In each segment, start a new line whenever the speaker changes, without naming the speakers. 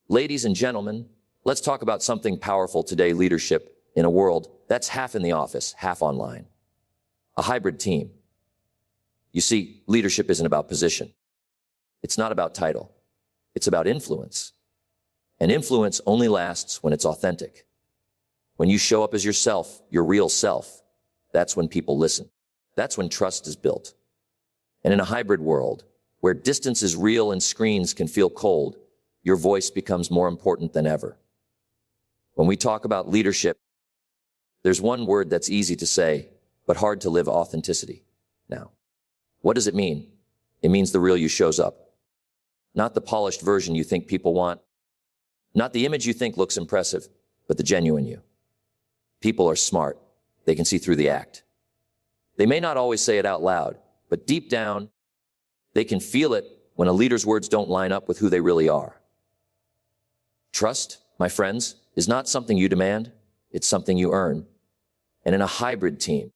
Ladies and gentlemen, let's talk about something powerful today: leadership in a world that's half in the office, half online. A hybrid team. You see, leadership isn't about position. It's not about title. It's about influence. And influence only lasts when it's authentic. When you show up as yourself, your real self, that's when people listen. That's when trust is built. And in a hybrid world, where distance is real and screens can feel cold, your voice becomes more important than ever. When we talk about leadership, there's one word that's easy to say, but hard to live: authenticity. Now, what does it mean? It means the real you shows up. Not the polished version you think people want. Not the image you think looks impressive, but the genuine you. People are smart. They can see through the act. They may not always say it out loud, but deep down, they can feel it when a leader's words don't line up with who they really are. Trust, my friends, is not something you demand. It's something you earn. And in a hybrid team,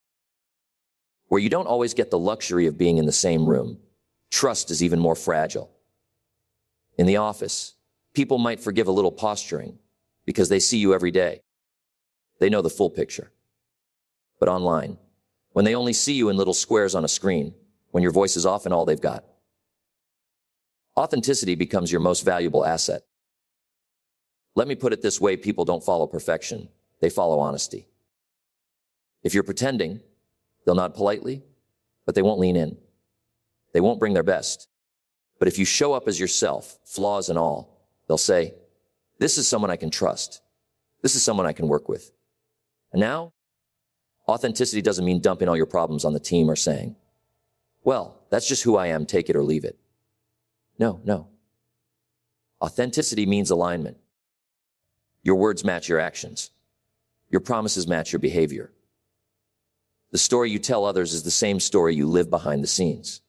where you don't always get the luxury of being in the same room, trust is even more fragile. In the office, people might forgive a little posturing because they see you every day. They know the full picture. But online, when they only see you in little squares on a screen, when your voice is often all they've got, authenticity becomes your most valuable asset. Let me put it this way: people don't follow perfection. They follow honesty. If you're pretending, they'll nod politely, but they won't lean in. They won't bring their best. But if you show up as yourself, flaws and all, they'll say, "This is someone I can trust. This is someone I can work with." And now, authenticity doesn't mean dumping all your problems on the team or saying, "Well, that's just who I am, take it or leave it." No. Authenticity means alignment. Your words match your actions. Your promises match your behavior. The story you tell others is the same story you live behind the scenes.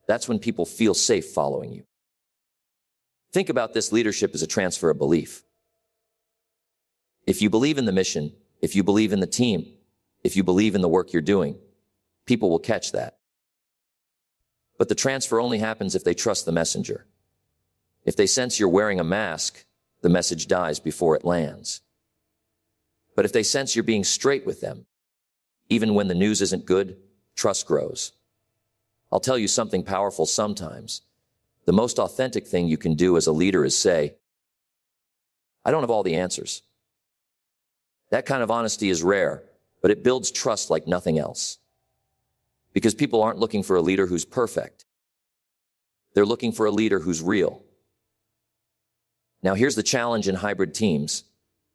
That's when people feel safe following you. Think about this: leadership is a transfer of belief. If you believe in the mission, if you believe in the team, if you believe in the work you're doing, people will catch that. But the transfer only happens if they trust the messenger. If they sense you're wearing a mask, the message dies before it lands. But if they sense you're being straight with them, even when the news isn't good, trust grows. I'll tell you something powerful: sometimes the most authentic thing you can do as a leader is say, "I don't have all the answers." That kind of honesty is rare, but it builds trust like nothing else. Because people aren't looking for a leader who's perfect. They're looking for a leader who's real. Now, here's the challenge in hybrid teams.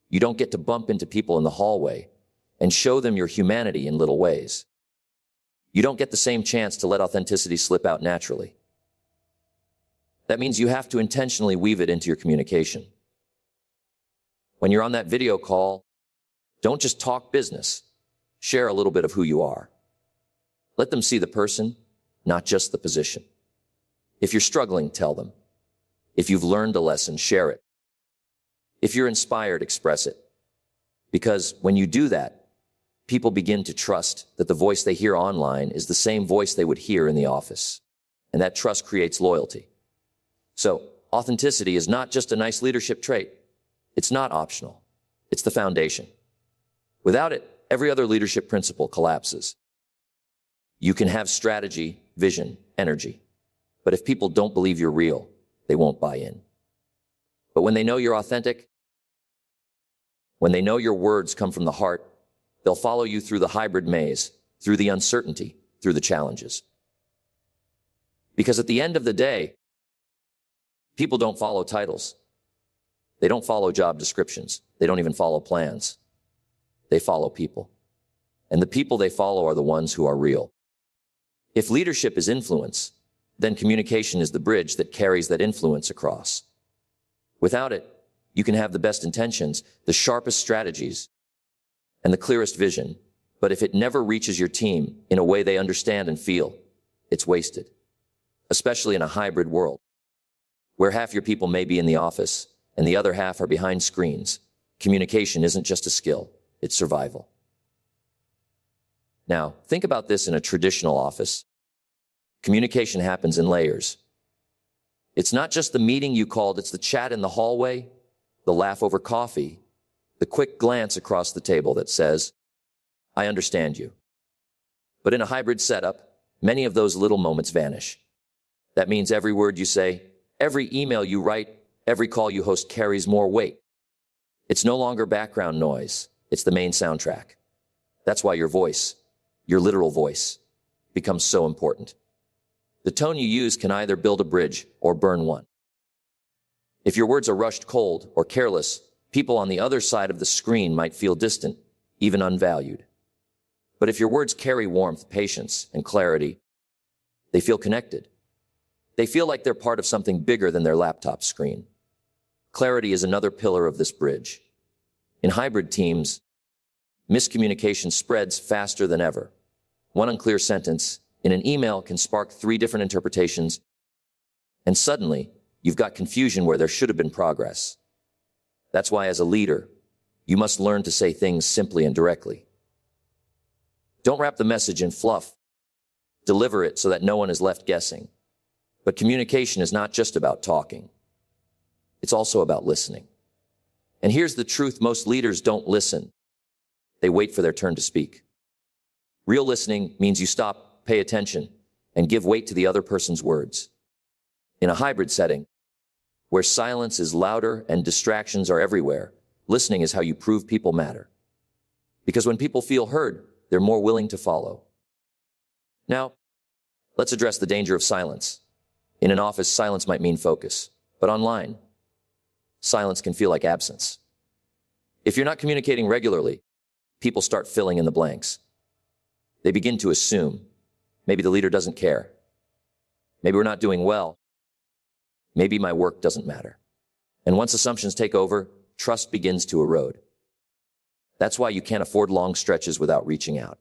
You don't get to bump into people in the hallway and show them your humanity in little ways. You don't get the same chance to let authenticity slip out naturally. That means you have to intentionally weave it into your communication. When you're on that video call, don't just talk business. Share a little bit of who you are. Let them see the person, not just the position. If you're struggling, tell them. If you've learned a lesson, share it. If you're inspired, express it. Because when you do that, people begin to trust that the voice they hear online is the same voice they would hear in the office. And that trust creates loyalty. So, authenticity is not just a nice leadership trait. It's not optional. It's the foundation. Without it, every other leadership principle collapses. You can have strategy, vision, energy. But if people don't believe you're real, they won't buy in. But when they know you're authentic, when they know your words come from the heart, they'll follow you through the hybrid maze, through the uncertainty, through the challenges. Because at the end of the day, people don't follow titles. They don't follow job descriptions. They don't even follow plans. They follow people. And the people they follow are the ones who are real. If leadership is influence, then communication is the bridge that carries that influence across. Without it, you can have the best intentions, the sharpest strategies, and the clearest vision. But if it never reaches your team in a way they understand and feel, it's wasted. Especially in a hybrid world, where half your people may be in the office and the other half are behind screens. Communication isn't just a skill, it's survival. Now, think about this in a traditional office. Communication happens in layers. It's not just the meeting you called, it's the chat in the hallway, the laugh over coffee, the quick glance across the table that says, "I understand you." But in a hybrid setup, many of those little moments vanish. That means every word you say, every email you write, every call you host carries more weight. It's no longer background noise. It's the main soundtrack. That's why your voice, your literal voice, becomes so important. The tone you use can either build a bridge or burn one. If your words are rushed cold or careless, people on the other side of the screen might feel distant, even unvalued. But if your words carry warmth, patience, and clarity, they feel connected. They feel like they're part of something bigger than their laptop screen. Clarity is another pillar of this bridge. In hybrid teams, miscommunication spreads faster than ever. One unclear sentence in an email can spark 3 different interpretations, and suddenly, you've got confusion where there should have been progress. That's why, as a leader, you must learn to say things simply and directly. Don't wrap the message in fluff. Deliver it so that no one is left guessing. But communication is not just about talking. It's also about listening. And here's the truth: most leaders don't listen. They wait for their turn to speak. Real listening means you stop, pay attention, and give weight to the other person's words. In a hybrid setting, where silence is louder and distractions are everywhere, listening is how you prove people matter. Because when people feel heard, they're more willing to follow. Now, let's address the danger of silence. In an office, silence might mean focus, but online, silence can feel like absence. If you're not communicating regularly, people start filling in the blanks. They begin to assume, maybe the leader doesn't care. Maybe we're not doing well. Maybe my work doesn't matter. And once assumptions take over, trust begins to erode. That's why you can't afford long stretches without reaching out.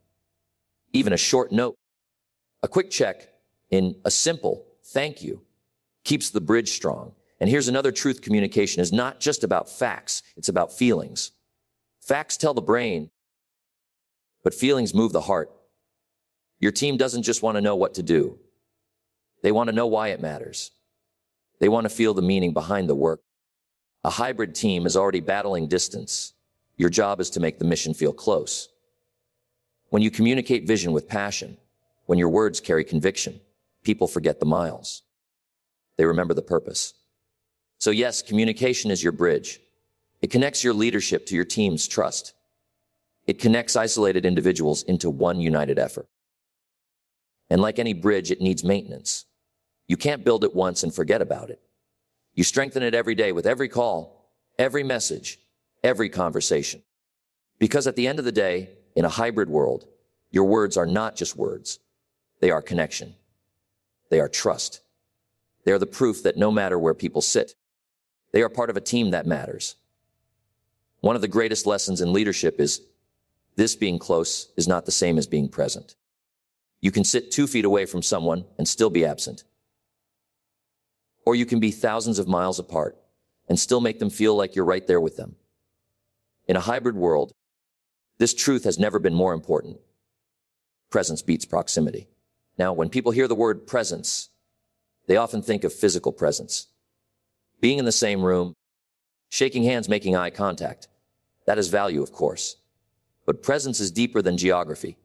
Even a short note, a quick check in a simple thank you keeps the bridge strong. And here's another truth: communication is not just about facts, it's about feelings. Facts tell the brain, but feelings move the heart. Your team doesn't just want to know what to do. They want to know why it matters. They want to feel the meaning behind the work. A hybrid team is already battling distance. Your job is to make the mission feel close. When you communicate vision with passion, when your words carry conviction, people forget the miles. They remember the purpose. So yes, communication is your bridge. It connects your leadership to your team's trust. It connects isolated individuals into one united effort. And like any bridge, it needs maintenance. You can't build it once and forget about it. You strengthen it every day with every call, every message, every conversation. Because at the end of the day, in a hybrid world, your words are not just words. They are connection. They are trust. They are the proof that no matter where people sit, they are part of a team that matters. One of the greatest lessons in leadership is this: being close is not the same as being present. You can sit 2 feet away from someone and still be absent. Or you can be thousands of miles apart and still make them feel like you're right there with them. In a hybrid world, this truth has never been more important. Presence beats proximity. Now, when people hear the word presence, they often think of physical presence. Being in the same room, shaking hands, making eye contact. That is value, of course. But presence is deeper than geography.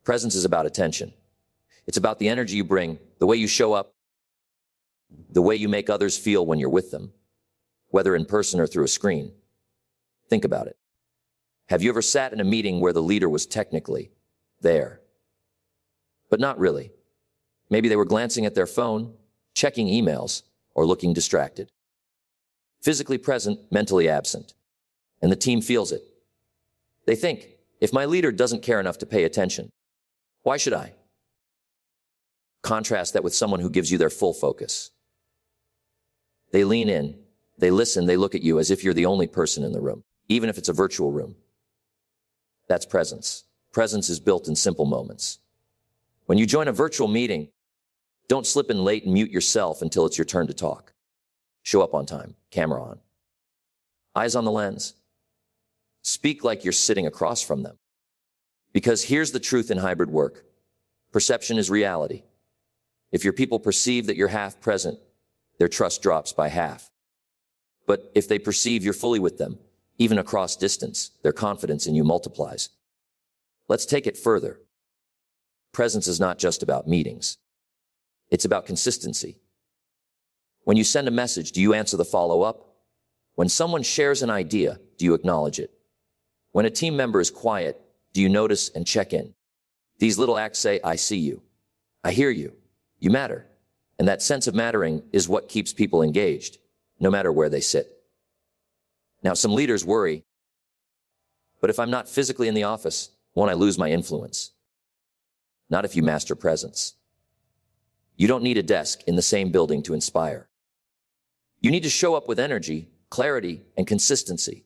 Presence is about attention. It's about the energy you bring, the way you show up, the way you make others feel when you're with them, whether in person or through a screen. Think about it. Have you ever sat in a meeting where the leader was technically there, but not really? Maybe they were glancing at their phone, checking emails, or looking distracted. Physically present, mentally absent. And the team feels it. They think, if my leader doesn't care enough to pay attention, why should I? Contrast that with someone who gives you their full focus. They lean in, they listen, they look at you as if you're the only person in the room, even if it's a virtual room. That's presence. Presence is built in simple moments. When you join a virtual meeting, don't slip in late and mute yourself until it's your turn to talk. Show up on time, camera on. Eyes on the lens. Speak like you're sitting across from them. Because here's the truth in hybrid work. Perception is reality. If your people perceive that you're half present, their trust drops by half. But if they perceive you're fully with them, even across distance, their confidence in you multiplies. Let's take it further. Presence is not just about meetings. It's about consistency. When you send a message, do you answer the follow-up? When someone shares an idea, do you acknowledge it? When a team member is quiet, do you notice and check in? These little acts say, I see you. I hear you. You matter. And that sense of mattering is what keeps people engaged, no matter where they sit. Now, some leaders worry, but if I'm not physically in the office, won't I lose my influence? Not if you master presence. You don't need a desk in the same building to inspire. You need to show up with energy, clarity, and consistency.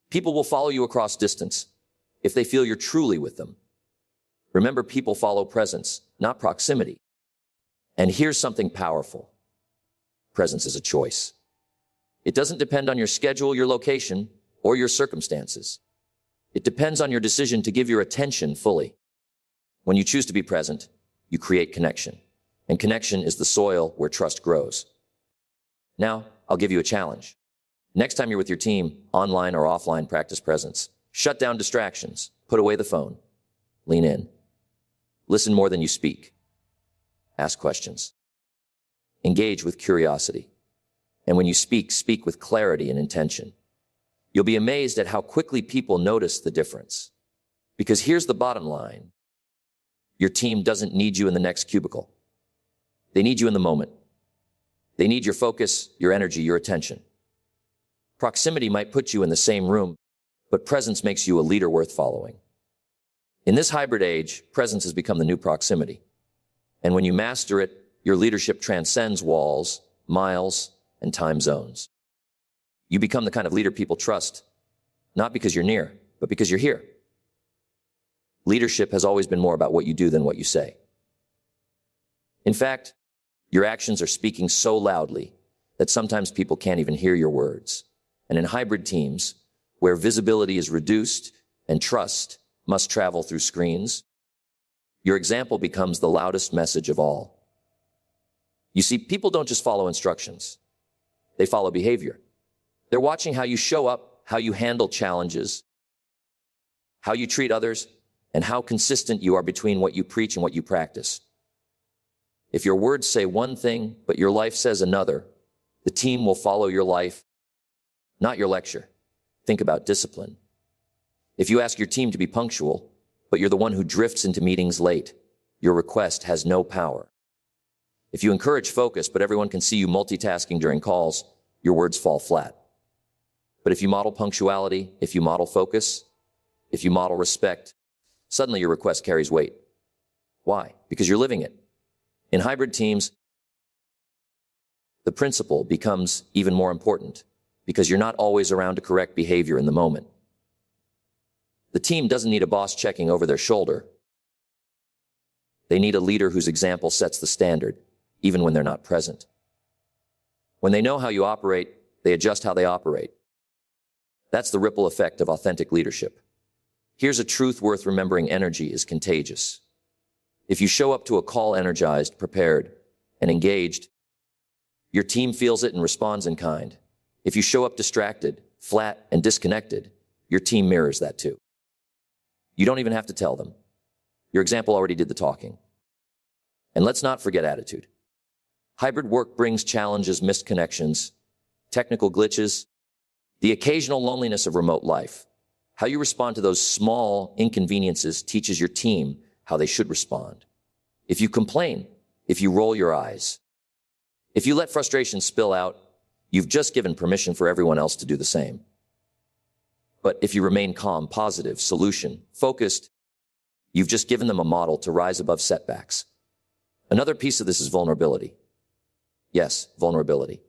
People will follow you across distance if they feel you're truly with them. Remember, people follow presence, not proximity. And here's something powerful. Presence is a choice. It doesn't depend on your schedule, your location, or your circumstances. It depends on your decision to give your attention fully. When you choose to be present, you create connection. And connection is the soil where trust grows. Now, I'll give you a challenge. Next time you're with your team, online or offline, practice presence. Shut down distractions. Put away the phone. Lean in. Listen more than you speak. Ask questions. Engage with curiosity. And when you speak, speak with clarity and intention. You'll be amazed at how quickly people notice the difference. Because here's the bottom line. Your team doesn't need you in the next cubicle. They need you in the moment. They need your focus, your energy, your attention. Proximity might put you in the same room, but presence makes you a leader worth following. In this hybrid age, presence has become the new proximity. And when you master it, your leadership transcends walls, miles, and time zones. You become the kind of leader people trust, not because you're near, but because you're here. Leadership has always been more about what you do than what you say. In fact, your actions are speaking so loudly that sometimes people can't even hear your words. And in hybrid teams, where visibility is reduced and trust must travel through screens, your example becomes the loudest message of all. You see, people don't just follow instructions. They follow behavior. They're watching how you show up, how you handle challenges, how you treat others, and how consistent you are between what you preach and what you practice. If your words say one thing, but your life says another, the team will follow your life, not your lecture. Think about discipline. If you ask your team to be punctual, but you're the one who drifts into meetings late, your request has no power. If you encourage focus, but everyone can see you multitasking during calls, your words fall flat. But if you model punctuality, if you model focus, if you model respect, suddenly your request carries weight. Why? Because you're living it. In hybrid teams, the principle becomes even more important because you're not always around to correct behavior in the moment. The team doesn't need a boss checking over their shoulder. They need a leader whose example sets the standard, even when they're not present. When they know how you operate, they adjust how they operate. That's the ripple effect of authentic leadership. Here's a truth worth remembering: energy is contagious. If you show up to a call energized, prepared, and engaged, your team feels it and responds in kind. If you show up distracted, flat, and disconnected, your team mirrors that too. You don't even have to tell them. Your example already did the talking. And let's not forget attitude. Hybrid work brings challenges, missed connections, technical glitches, the occasional loneliness of remote life. How you respond to those small inconveniences teaches your team how they should respond. If you complain, if you roll your eyes, if you let frustration spill out, you've just given permission for everyone else to do the same. But if you remain calm, positive, solution, focused, you've just given them a model to rise above setbacks. Another piece of this is vulnerability. Yes, vulnerability.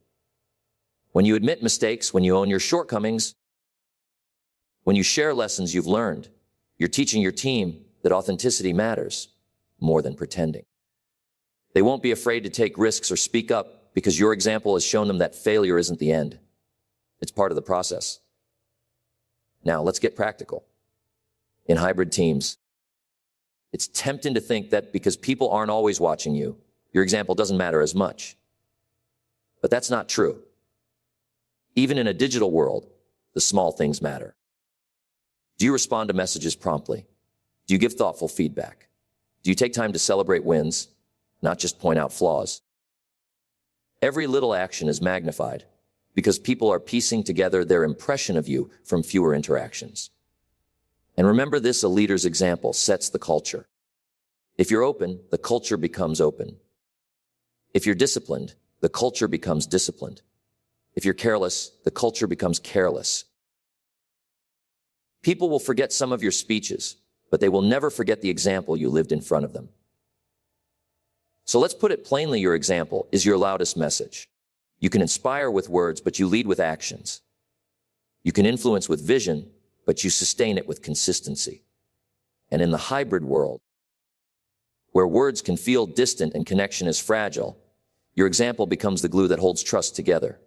When you admit mistakes, when you own your shortcomings, when you share lessons you've learned, you're teaching your team that authenticity matters more than pretending. They won't be afraid to take risks or speak up because your example has shown them that failure isn't the end. It's part of the process. Now, let's get practical. In hybrid teams, it's tempting to think that because people aren't always watching you, your example doesn't matter as much. But that's not true. Even in a digital world, the small things matter. Do you respond to messages promptly? Do you give thoughtful feedback? Do you take time to celebrate wins, not just point out flaws? Every little action is magnified because people are piecing together their impression of you from fewer interactions. And remember this, a leader's example sets the culture. If you're open, the culture becomes open. If you're disciplined, the culture becomes disciplined. If you're careless, the culture becomes careless. People will forget some of your speeches, but they will never forget the example you lived in front of them. So let's put it plainly, your example is your loudest message. You can inspire with words, but you lead with actions. You can influence with vision, but you sustain it with consistency. And in the hybrid world, where words can feel distant and connection is fragile, your example becomes the glue that holds trust together.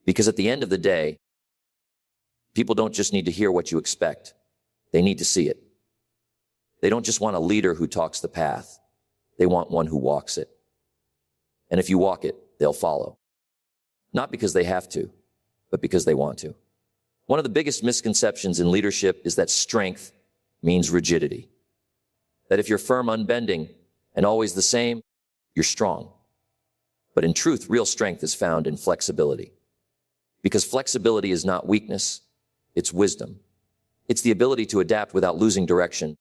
Because at the end of the day, people don't just need to hear what you expect. They need to see it. They don't just want a leader who talks the path. They want one who walks it. And if you walk it, they'll follow. Not because they have to, but because they want to. One of the biggest misconceptions in leadership is that strength means rigidity. That if you're firm, unbending, and always the same, you're strong. But in truth, real strength is found in flexibility. Because flexibility is not weakness, it's wisdom. It's the ability to adapt without losing direction,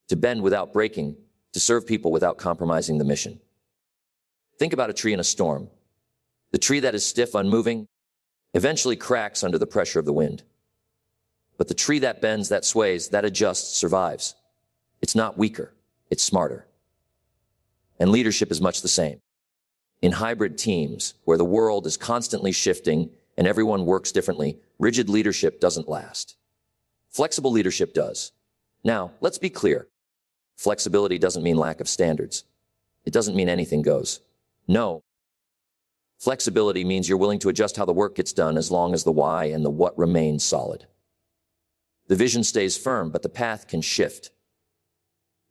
to bend without breaking, to serve people without compromising the mission. Think about a tree in a storm. The tree that is stiff, unmoving, eventually cracks under the pressure of the wind. But the tree that bends, that sways, that adjusts, survives. It's not weaker, it's smarter. And leadership is much the same. In hybrid teams, where the world is constantly shifting and everyone works differently, rigid leadership doesn't last. Flexible leadership does. Now, let's be clear. Flexibility doesn't mean lack of standards. It doesn't mean anything goes. No. Flexibility means you're willing to adjust how the work gets done as long as the why and the what remain solid. The vision stays firm, but the path can shift.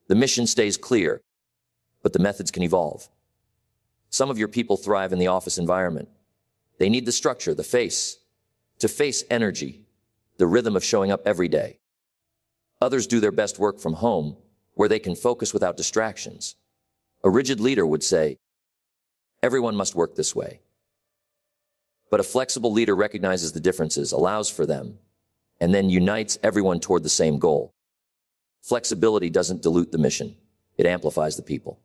The mission stays clear, but the methods can evolve. Some of your people thrive in the office environment. They need the structure, the face, to face energy, the rhythm of showing up every day. Others do their best work from home, where they can focus without distractions. A rigid leader would say, everyone must work this way. But a flexible leader recognizes the differences, allows for them, and then unites everyone toward the same goal. Flexibility doesn't dilute the mission. It amplifies the people.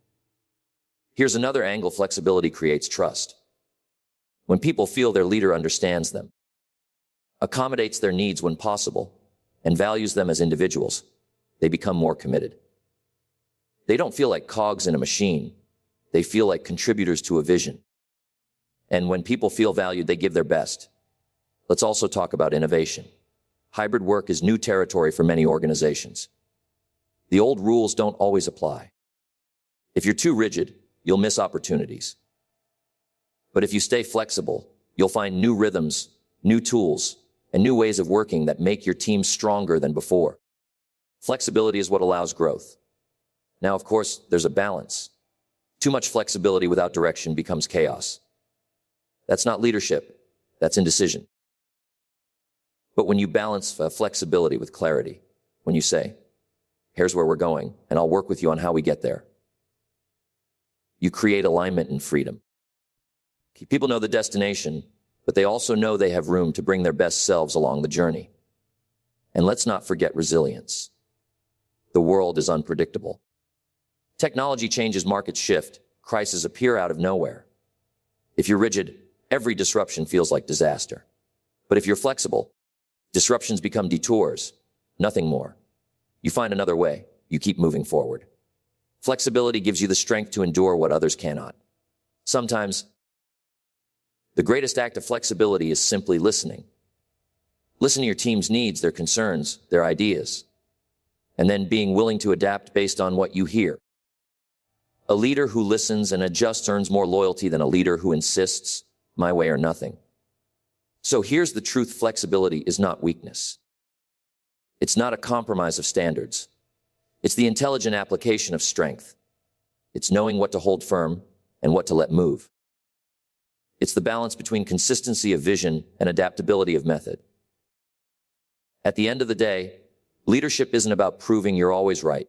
Here's another angle: flexibility creates trust. When people feel their leader understands them, accommodates their needs when possible, and values them as individuals, they become more committed. They don't feel like cogs in a machine. They feel like contributors to a vision. And when people feel valued, they give their best. Let's also talk about innovation. Hybrid work is new territory for many organizations. The old rules don't always apply. If you're too rigid, you'll miss opportunities. But if you stay flexible, you'll find new rhythms, new tools, and new ways of working that make your team stronger than before. Flexibility is what allows growth. Now, of course, there's a balance. Too much flexibility without direction becomes chaos. That's not leadership. That's indecision. But when you balance flexibility with clarity, when you say, here's where we're going, and I'll work with you on how we get there, you create alignment and freedom. People know the destination, but they also know they have room to bring their best selves along the journey. And let's not forget resilience. The world is unpredictable. Technology changes, markets shift, crises appear out of nowhere. If you're rigid, every disruption feels like disaster. But if you're flexible, disruptions become detours, nothing more. You find another way, you keep moving forward. Flexibility gives you the strength to endure what others cannot. Sometimes, the greatest act of flexibility is simply listening. Listen to your team's needs, their concerns, their ideas, and then being willing to adapt based on what you hear. A leader who listens and adjusts earns more loyalty than a leader who insists, my way or nothing. So here's the truth: flexibility is not weakness. It's not a compromise of standards. It's the intelligent application of strength. It's knowing what to hold firm and what to let move. It's the balance between consistency of vision and adaptability of method. At the end of the day, leadership isn't about proving you're always right.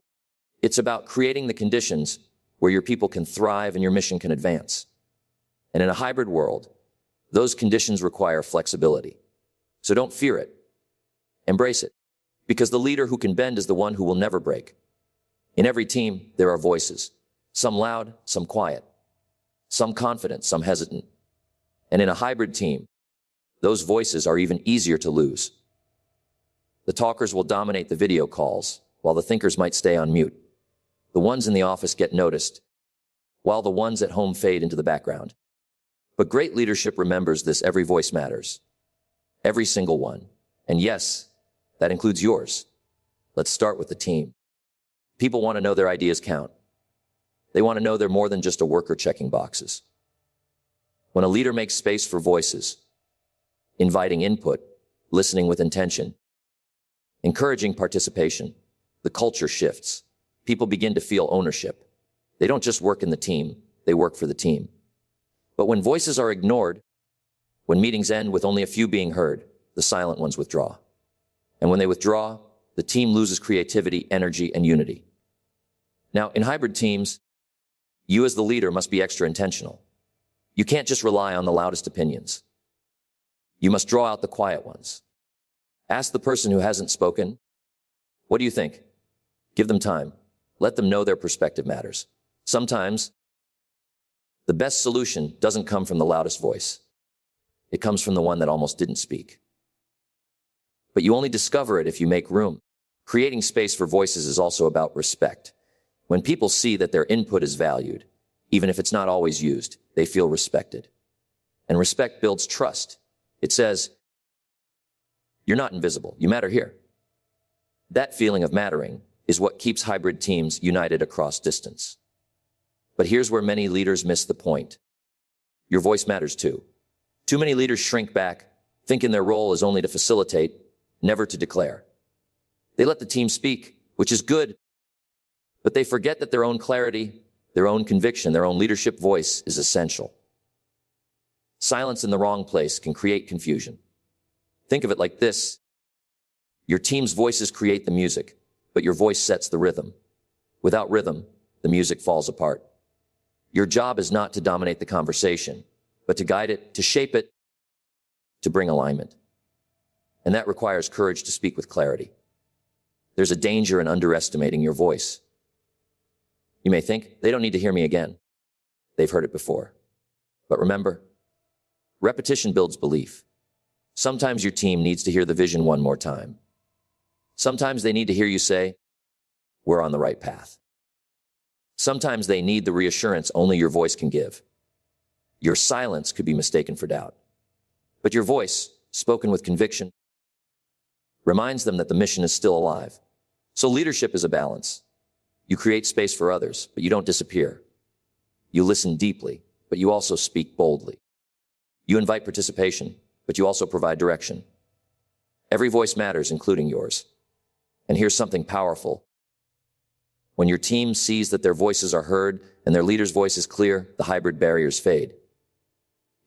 It's about creating the conditions where your people can thrive and your mission can advance. And in a hybrid world, those conditions require flexibility. So don't fear it. Embrace it. Because the leader who can bend is the one who will never break. In every team, there are voices. Some loud, some quiet. Some confident, some hesitant. And in a hybrid team, those voices are even easier to lose. The talkers will dominate the video calls, while the thinkers might stay on mute. The ones in the office get noticed, while the ones at home fade into the background. But great leadership remembers this: every voice matters. Every single one. And yes, that includes yours. Let's start with the team. People want to know their ideas count. They want to know they're more than just a worker checking boxes. When a leader makes space for voices, inviting input, listening with intention, encouraging participation, the culture shifts. People begin to feel ownership. They don't just work in the team, they work for the team. But when voices are ignored, when meetings end with only a few being heard, the silent ones withdraw. And when they withdraw, the team loses creativity, energy, and unity. Now, in hybrid teams, you as the leader must be extra intentional. You can't just rely on the loudest opinions. You must draw out the quiet ones. Ask the person who hasn't spoken, "What do you think?" Give them time. Let them know their perspective matters. Sometimes, the best solution doesn't come from the loudest voice. It comes from the one that almost didn't speak. But you only discover it if you make room. Creating space for voices is also about respect. When people see that their input is valued, even if it's not always used, they feel respected. And respect builds trust. It says, "You're not invisible. You matter here." That feeling of mattering is what keeps hybrid teams united across distance. But here's where many leaders miss the point. Your voice matters too. Too many leaders shrink back, thinking their role is only to facilitate, never to declare. They let the team speak, which is good, but they forget that their own clarity, their own conviction, their own leadership voice is essential. Silence in the wrong place can create confusion. Think of it like this. Your team's voices create the music, but your voice sets the rhythm. Without rhythm, the music falls apart. Your job is not to dominate the conversation, but to guide it, to shape it, to bring alignment. And that requires courage to speak with clarity. There's a danger in underestimating your voice. You may think, "They don't need to hear me again." They've heard it before. But remember, repetition builds belief. Sometimes your team needs to hear the vision one more time. Sometimes they need to hear you say, "We're on the right path." Sometimes they need the reassurance only your voice can give. Your silence could be mistaken for doubt. But your voice, spoken with conviction, reminds them that the mission is still alive. So leadership is a balance. You create space for others, but you don't disappear. You listen deeply, but you also speak boldly. You invite participation, but you also provide direction. Every voice matters, including yours. And here's something powerful. When your team sees that their voices are heard and their leader's voice is clear, the hybrid barriers fade.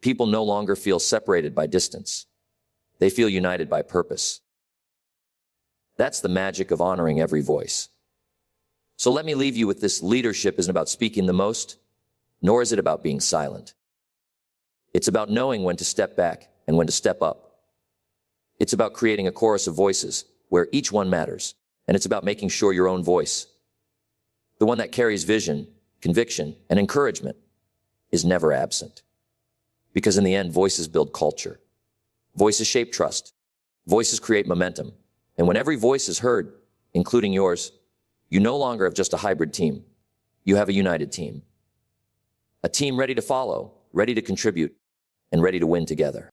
People no longer feel separated by distance. They feel united by purpose. That's the magic of honoring every voice. So let me leave you with this: leadership isn't about speaking the most, nor is it about being silent. It's about knowing when to step back and when to step up. It's about creating a chorus of voices where each one matters. And it's about making sure your own voice, the one that carries vision, conviction, and encouragement, is never absent. Because in the end, voices build culture. Voices shape trust. Voices create momentum. And when every voice is heard, including yours, you no longer have just a hybrid team. You have a united team. A team ready to follow, ready to contribute, and ready to win together.